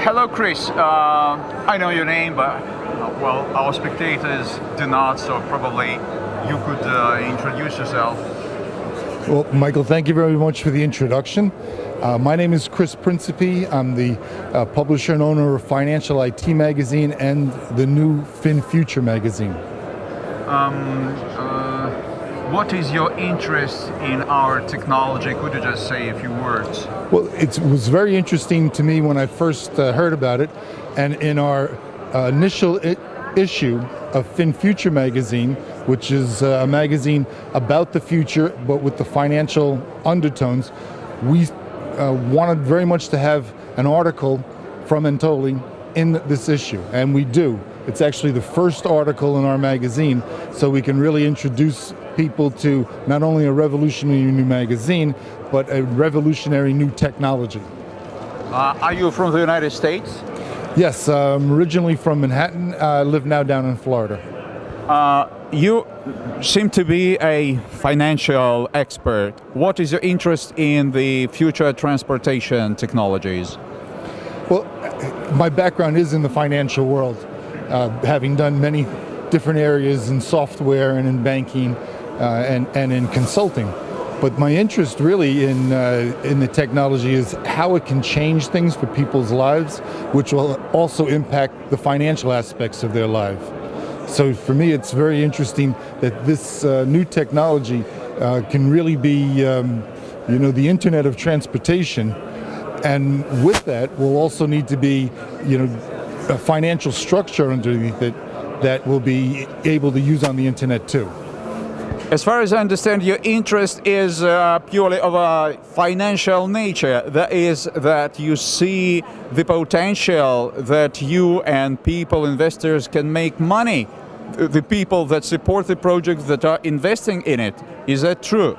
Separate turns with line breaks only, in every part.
Hello, Chris. I know your name, but well, our spectators do not, so probably you could introduce yourself.
Well, Michael, thank you very much for the introduction. My name is Крис Принсипи. I'm the publisher and owner of Financial IT magazine and the new FinFuture magazine.
What is your interest in our technology? Could you just say a few words?
Well, it was very interesting to me when I first heard about it, and in our initial issue of FinFuture magazine, which is a magazine about the future but with the financial undertones, we wanted very much to have an article from Anatoli in this issue, and we do. It's actually the first article in our magazine, so we can really introduce people to not only a revolutionary new magazine, but a revolutionary new technology.
Are you from the United States?
Yes, I'm originally from Manhattan. I live now down in Florida.
You seem to be a financial expert. What is your interest in the future transportation technologies?
Well, my background is in the financial world, having done many different areas in software and in banking and in consulting. But my interest really in the technology is how it can change things for people's lives, which will also impact the financial aspects of their life. So for me, it's very interesting that this new technology can really be, the internet of transportation. And with that, will also need to be, a financial structure underneath it that will be able to use on the internet too.
As far as I understand, your interest is purely of a financial nature. That is, that you see the potential that you and people, investors, can make money. The people that support the project, that are investing in it. Is that true?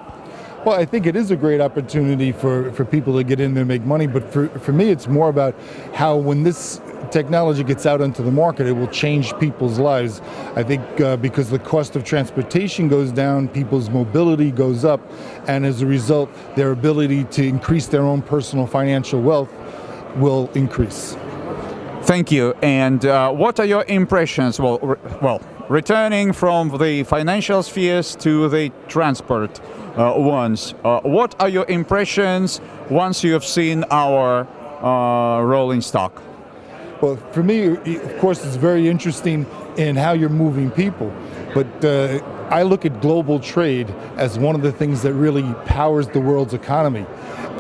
Well, I think it is a great opportunity for people to get in there and make money, but for me it's more about how when this technology gets out into the market, it will change people's lives. I think because the cost of transportation goes down, people's mobility goes up, and as a result, their ability to increase their own personal financial wealth will increase.
Thank you. And what are your impressions? Well, returning from the financial spheres to the transport ones, what are your impressions once you have seen our rolling stock?
Well, for me, of course, it's very interesting in how you're moving people, but I look at global trade as one of the things that really powers the world's economy.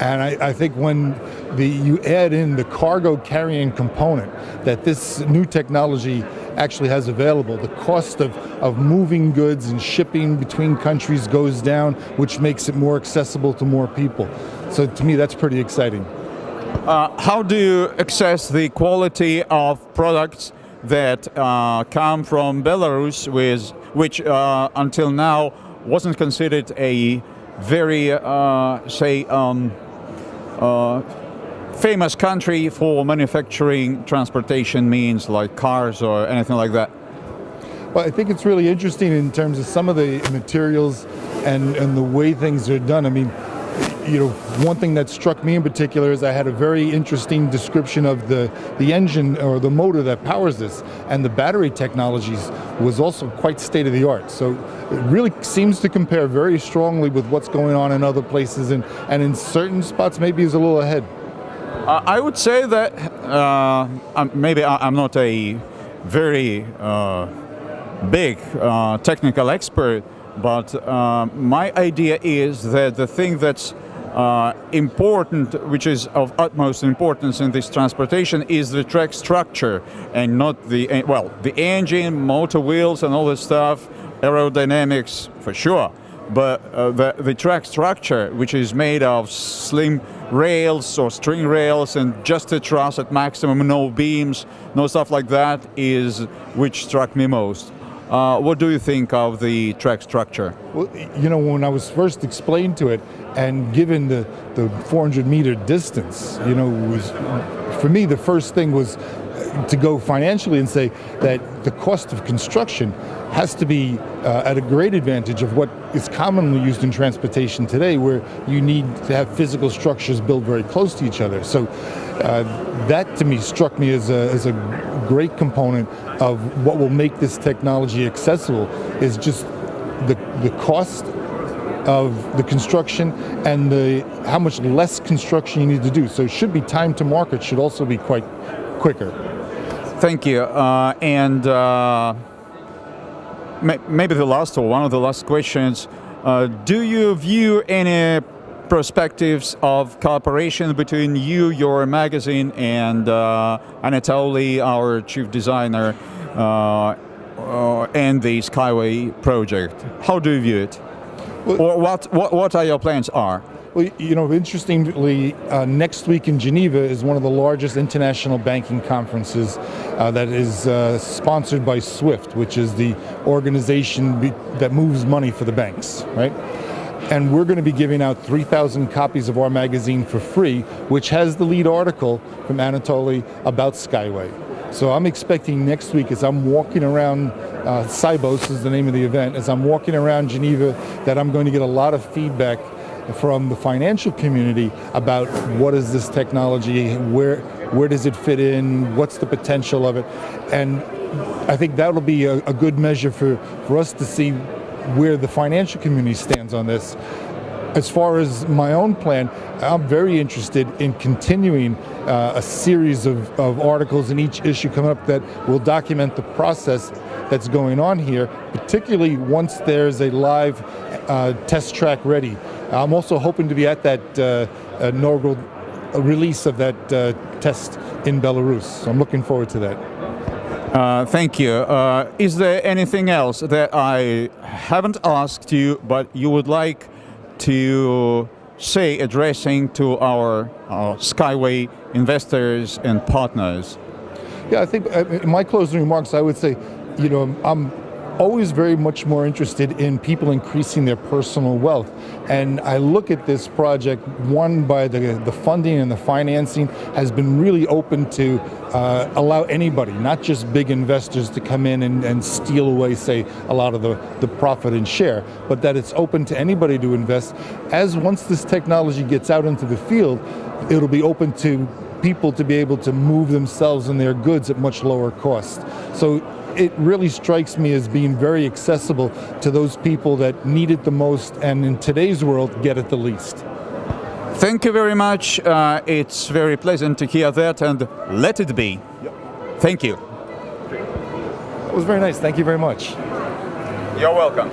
And I think when you add in the cargo carrying component that this new technology actually has available, the cost of moving goods and shipping between countries goes down, which makes it more accessible to more people. So to me, that's pretty exciting.
How do you assess the quality of products that come from Belarus, which until now wasn't considered a very, famous country for manufacturing transportation means like cars or anything like that?
Well, I think it's really interesting in terms of some of the materials and the way things are done. I mean, one thing that struck me in particular is I had a very interesting description of the engine or the motor that powers this, and the battery technologies was also quite state of the art. So it really seems to compare very strongly with what's going on in other places, and in certain spots maybe is a little ahead.
I would say that maybe I'm not a very big technical expert, but my idea is that the thing that's important, which is of utmost importance in this transportation, is the track structure, and not the engine, motor wheels, and all this stuff, aerodynamics for sure. But the track structure, which is made of slim rails or string rails and just a truss at maximum, no beams, no stuff like that, is which struck me most. What do you think of the track structure?
Well, when I was first explained to it and given the 400-meter distance, was for me the first thing was to go financially and say that the cost of construction has to be at a great advantage of what is commonly used in transportation today, where you need to have physical structures built very close to each other. So that to me struck me as a great component of what will make this technology accessible, is just the cost of the construction and how much less construction you need to do. So it should be time to market should also be quite quicker.
Thank you. Maybe the last or one of the last questions. Do you view any perspectives of cooperation between you, your magazine, and Anatoly, our chief designer, and the SkyWay project? How do you view it?
Well,
or what are your plans are?
Well, you know, interestingly, next week in Geneva is one of the largest international banking conferences that is sponsored by SWIFT, which is the organization that moves money for the banks, right? And we're going to be giving out 3,000 copies of our magazine for free, which has the lead article from Anatoly about SkyWay. So I'm expecting next week, as I'm walking around, Cybos is the name of the event, as I'm walking around Geneva, that I'm going to get a lot of feedback from the financial community about what is this technology, where does it fit in, what's the potential of it. And I think that'll be a good measure for us to see where the financial community stands on this. As far as my own plan, I'm very interested in continuing a series of articles in each issue coming up that will document the process that's going on here, particularly once there's a live test track ready. I'm also hoping to be at that inaugural release of that test in Belarus. So I'm looking forward to that.
Thank you. Is there anything else that I haven't asked you, but you would like to say, addressing to our SkyWay investors and partners?
Yeah, I think in my closing remarks, I would say, you know, I'm always very much more interested in people increasing their personal wealth. And I look at this project, one, by the funding and the financing has been really open to allow anybody, not just big investors, to come in and steal away, say, a lot of the profit and share, but that it's open to anybody to invest. As once this technology gets out into the field, it'll be open to people to be able to move themselves and their goods at much lower cost. So it really strikes me as being very accessible to those people that need it the most, and in today's world, get it the least.
Thank you very much. It's very pleasant to hear that, and let it be.
Yep.
Thank you.
That was very nice. Thank you very much.
You're welcome.